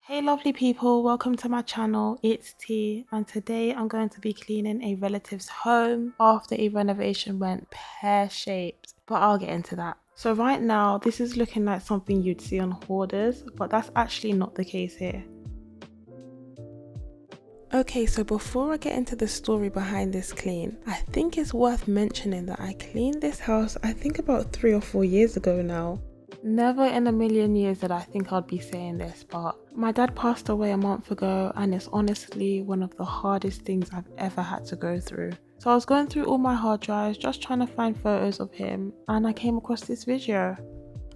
Hey lovely people, welcome to my channel. It's T and today I'm going to be cleaning a relative's home after a renovation went pear-shaped, but I'll get into that. So right now this is looking like something you'd see on hoarders, but that's actually not the case here. Okay, so before I get into the story behind this clean, I think it's worth mentioning that I cleaned this house I think about 3 or 4 years ago now. Never in a million years did I think I'd be saying this, but my dad passed away a month ago and it's honestly one of the hardest things I've ever had to go through. So I was going through all my hard drives just trying to find photos of him and I came across this video.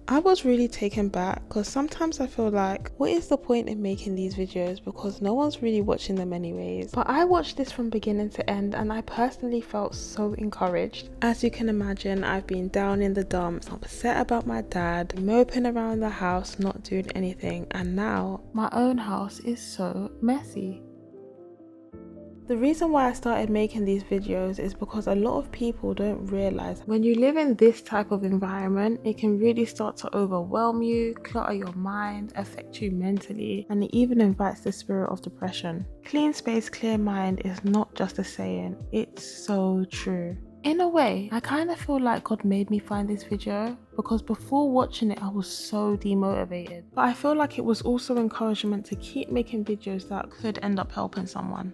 I was really taken back because sometimes I feel like, what is the point in making these videos because no one's really watching them anyways. But I watched this from beginning to end and I personally felt so encouraged. As you can imagine, I've been down in the dumps, upset about my dad, moping around the house, not doing anything, and now my own house is so messy. The reason why I started making these videos is because a lot of people don't realize when you live in this type of environment, it can really start to overwhelm you, clutter your mind, affect you mentally, and it even invites the spirit of depression. Clean space, clear mind is not just a saying, it's so true. In a way, I kind of feel like God made me find this video because before watching it, I was so demotivated. But I feel like it was also encouragement to keep making videos that could end up helping someone.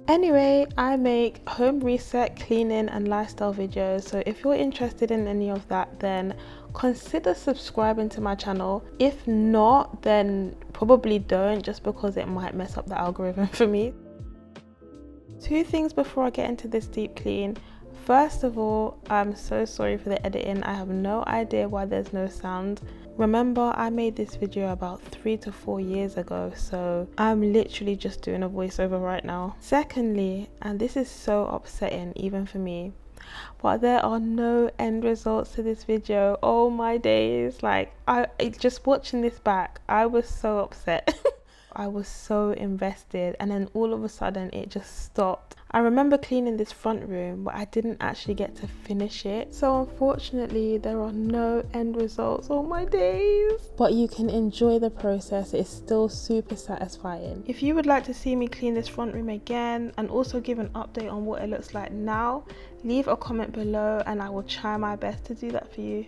Anyway, I make home reset, cleaning and lifestyle videos, so if you're interested in any of that, then consider subscribing to my channel. If not, then probably don't, just because it might mess up the algorithm for me. Two things before I get into this deep clean. First of all, I'm so sorry for the editing. I have no idea why there's no sound. Remember, I made this video about 3 to 4 years ago, so I'm literally just doing a voiceover right now. Secondly, and this is so upsetting even for me, but there are no end results to this video. Oh my days, like just watching this back, I was so upset. I was so invested and then all of a sudden it just stopped. I remember cleaning this front room but I didn't actually get to finish it, so unfortunately there are no end results. Oh my days, but you can enjoy the process. It's still super satisfying. If you would like to see me clean this front room again and also give an update on what it looks like now, leave a comment below and I will try my best to do that for you.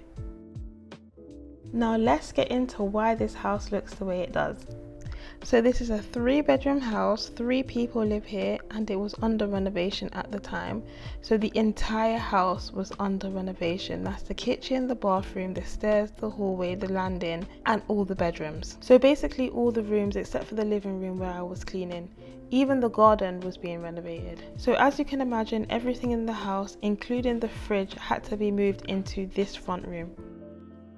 Now let's get into why this house looks the way it does. So this is a 3-bedroom house, 3 people live here, and it was under renovation at the time. So the entire house was under renovation. That's the kitchen, the bathroom, the stairs, the hallway, the landing, and all the bedrooms. So basically all the rooms except for the living room where I was cleaning. Even the garden was being renovated. So as you can imagine, everything in the house, including the fridge, had to be moved into this front room.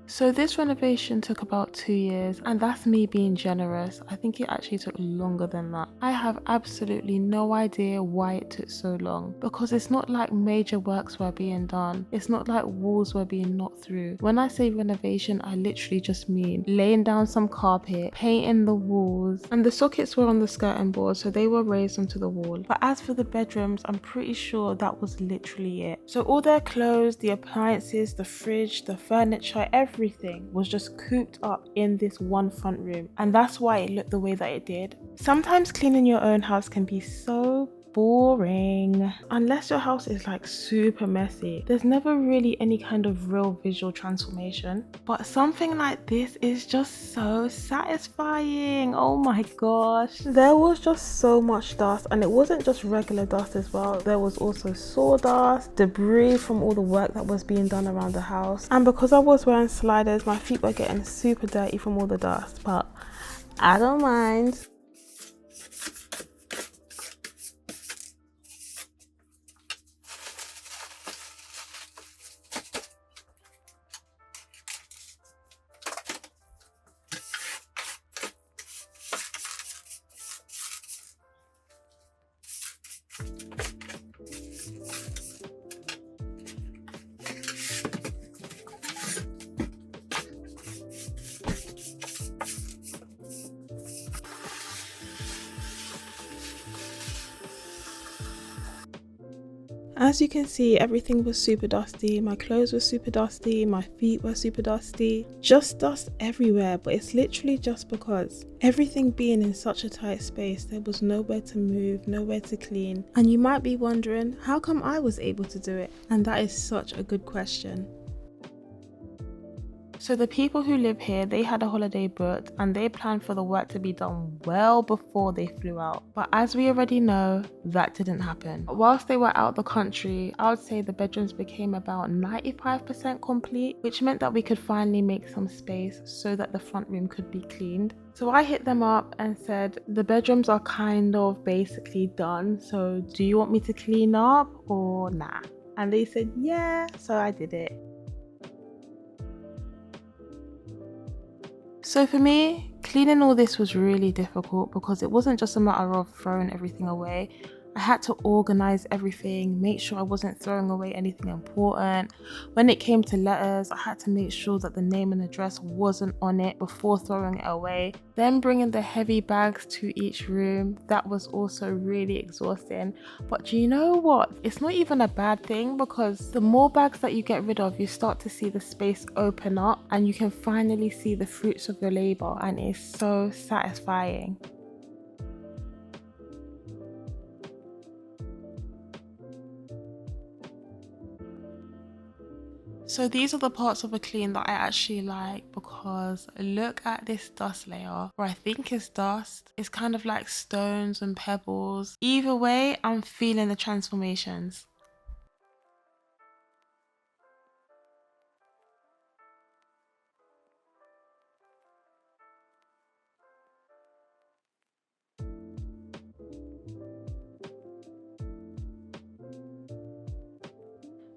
So this renovation took about 2 years, and that's me being generous. I think it actually took longer than that. I have absolutely no idea why it took so long, because it's not like major works were being done. It's not like walls were being knocked through. When I say renovation, I literally just mean laying down some carpet, painting the walls, and the sockets were on the skirting board, so they were raised onto the wall. But as for the bedrooms, I'm pretty sure that was literally it. So all their clothes, the appliances, the fridge, the furniture, everything was just cooped up in this one front room, and that's why it looked the way that it did. Sometimes cleaning your own house can be so boring. Unless your house is like super messy, there's never really any kind of real visual transformation. But something like this is just so satisfying. Oh my gosh. There was just so much dust, and it wasn't just regular dust as well. There was also sawdust, debris from all the work that was being done around the house. And because I was wearing sliders, my feet were getting super dirty from all the dust, but I don't mind. As you can see, everything was super dusty. My clothes were super dusty, my feet were super dusty. Just dust everywhere, but it's literally just because everything being in such a tight space, there was nowhere to move, nowhere to clean. And you might be wondering, how come I was able to do it? And that is such a good question. So the people who live here, they had a holiday booked and they planned for the work to be done well before they flew out. But as we already know, that didn't happen. Whilst they were out the country, I would say the bedrooms became about 95% complete, which meant that we could finally make some space so that the front room could be cleaned. So I hit them up and said, the bedrooms are kind of basically done, so do you want me to clean up or nah? And they said, yeah, so I did it. So for me, cleaning all this was really difficult because it wasn't just a matter of throwing everything away. I had to organize everything, make sure I wasn't throwing away anything important. When it came to letters, I had to make sure that the name and address wasn't on it before throwing it away. Then bringing the heavy bags to each room, that was also really exhausting. But do you know what? It's not even a bad thing because the more bags that you get rid of, you start to see the space open up and you can finally see the fruits of your labor, and it's so satisfying. So these are the parts of a clean that I actually like because look at this dust layer, or I think it's dust. It's kind of like stones and pebbles. Either way, I'm feeling the transformations.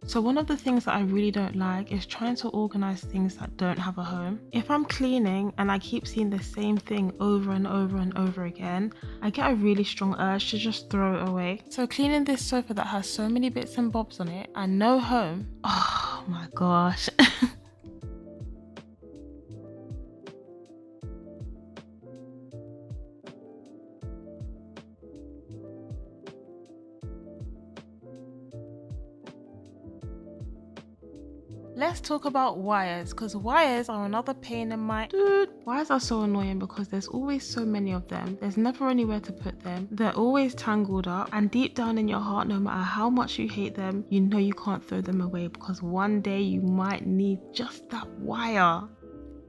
So one of the things that I really don't like is trying to organize things that don't have a home. If I'm cleaning and I keep seeing the same thing over and over and over again, I get a really strong urge to just throw it away. So cleaning this sofa that has so many bits and bobs on it and no home, oh my gosh. Let's talk about wires, because wires are another pain in my dude. Wires are so annoying because there's always so many of them. There's never anywhere to put them. They're always tangled up, and deep down in your heart, no matter how much you hate them, you know you can't throw them away because one day you might need just that wire.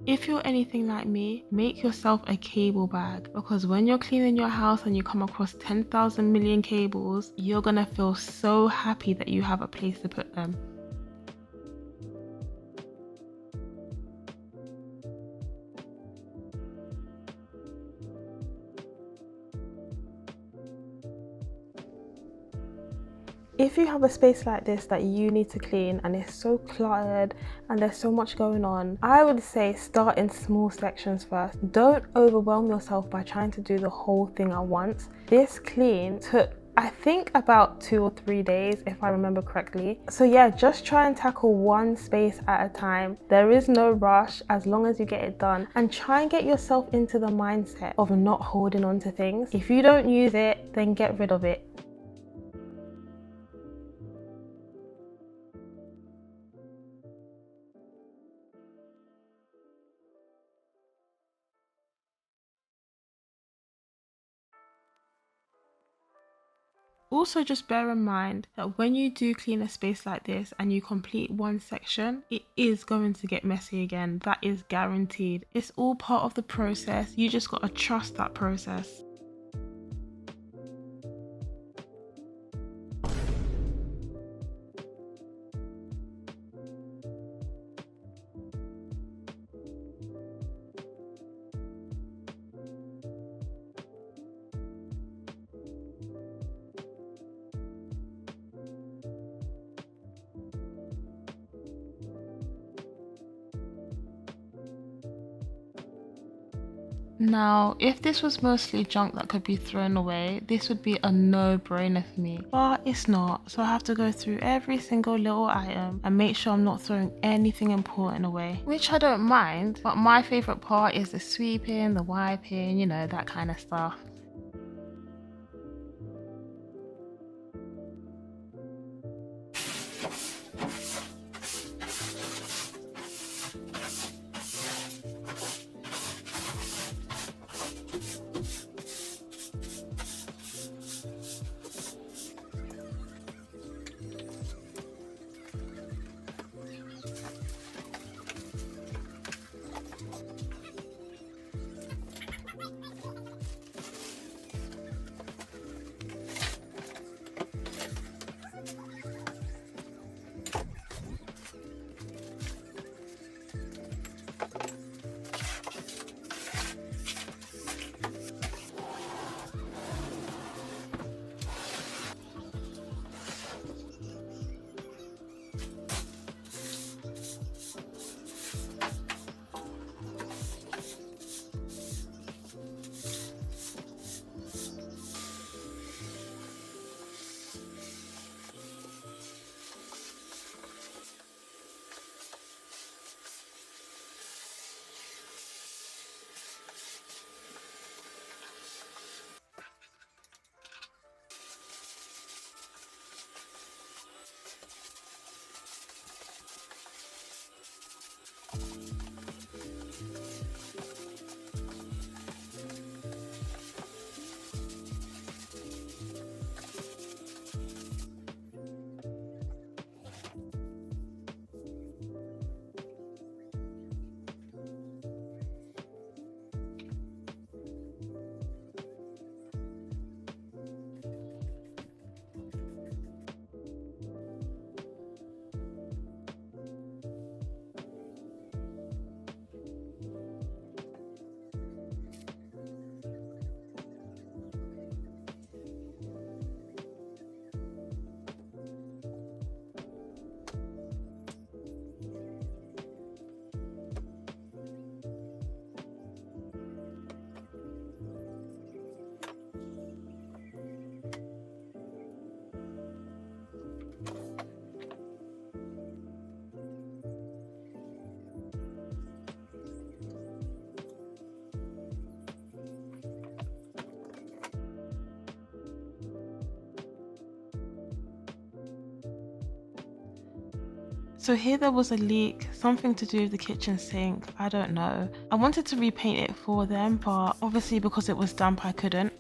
If you're anything like me, make yourself a cable bag because when you're cleaning your house and you come across 10,000 million cables, you're gonna feel so happy that you have a place to put them. If you have a space like this that you need to clean and it's so cluttered and there's so much going on, I would say start in small sections first. Don't overwhelm yourself by trying to do the whole thing at once. This clean took, I think, about 2 or 3 days if I remember correctly. So yeah, just try and tackle one space at a time. There is no rush as long as you get it done, and try and get yourself into the mindset of not holding on to things. If you don't use it, then get rid of it. Also, just bear in mind that when you do clean a space like this and you complete one section, it is going to get messy again. That is guaranteed. It's all part of the process. You just got to trust that process. Now, if this was mostly junk that could be thrown away, this would be a no-brainer for me, but it's not. So I have to go through every single little item and make sure I'm not throwing anything important away, which I don't mind, but my favorite part is the sweeping, the wiping, you know, that kind of stuff. So here there was a leak, something to do with the kitchen sink, I don't know. I wanted to repaint it for them, but obviously because it was damp I couldn't.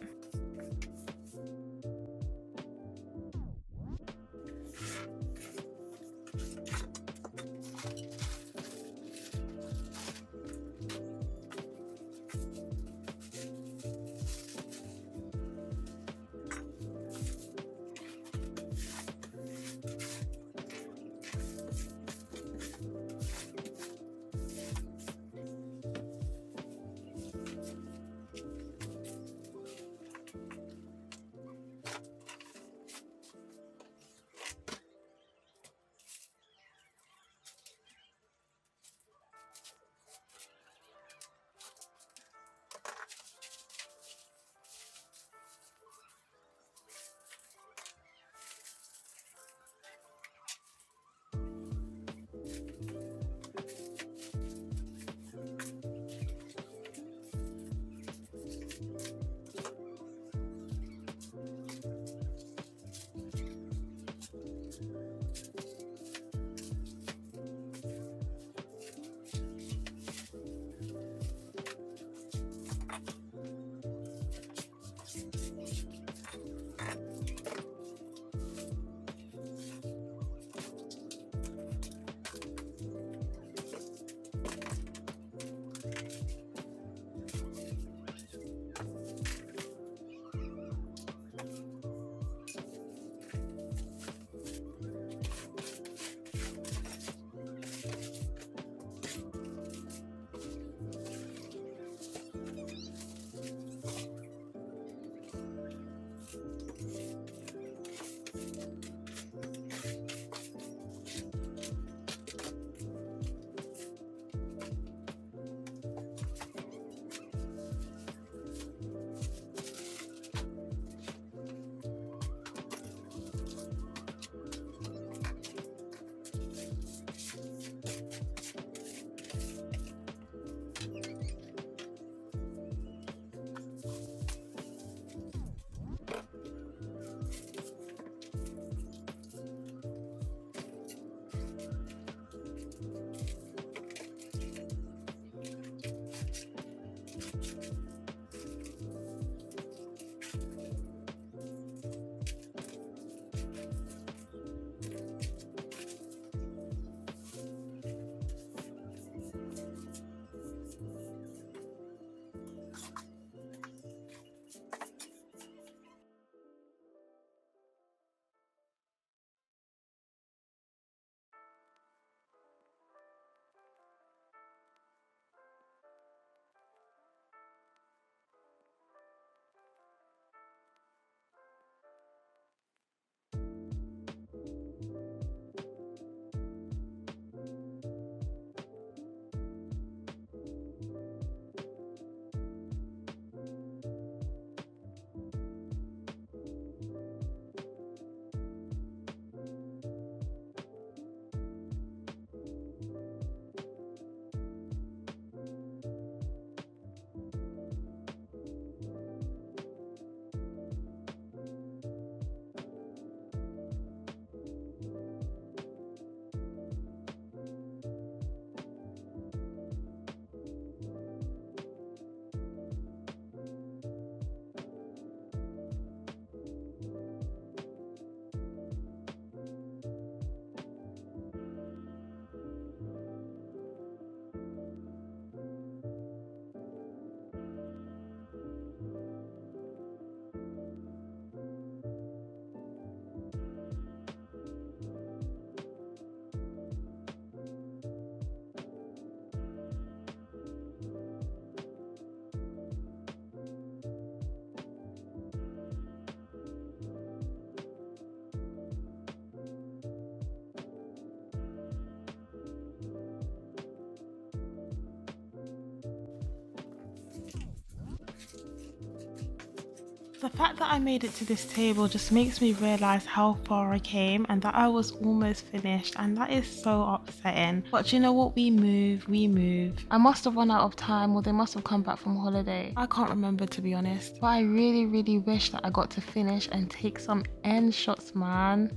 The fact that I made it to this table just makes me realise how far I came and that I was almost finished, and that is so upsetting. But you know what, we move. I must have run out of time, or they must have come back from holiday. I can't remember, to be honest. But I really wish that I got to finish and take some end shots, man.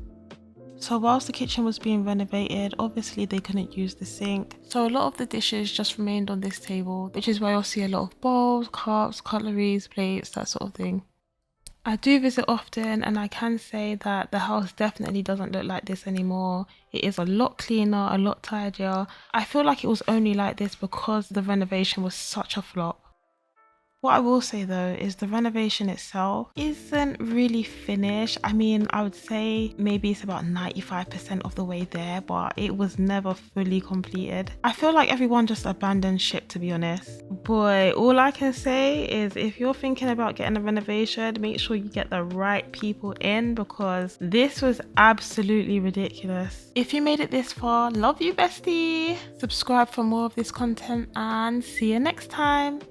So whilst the kitchen was being renovated, obviously they couldn't use the sink. So a lot of the dishes just remained on this table, which is why you'll see a lot of bowls, cups, cutleries, plates, that sort of thing. I do visit often and I can say that the house definitely doesn't look like this anymore. It is a lot cleaner, a lot tidier. I feel like it was only like this because the renovation was such a flop. What I will say though is the renovation itself isn't really finished. I mean, I would say maybe it's about 95% of the way there, but it was never fully completed. I feel like everyone just abandoned ship, to be honest. Boy, all I can say is if you're thinking about getting a renovation, make sure you get the right people in because this was absolutely ridiculous. If you made it this far, love you bestie. Subscribe for more of this content and see you next time.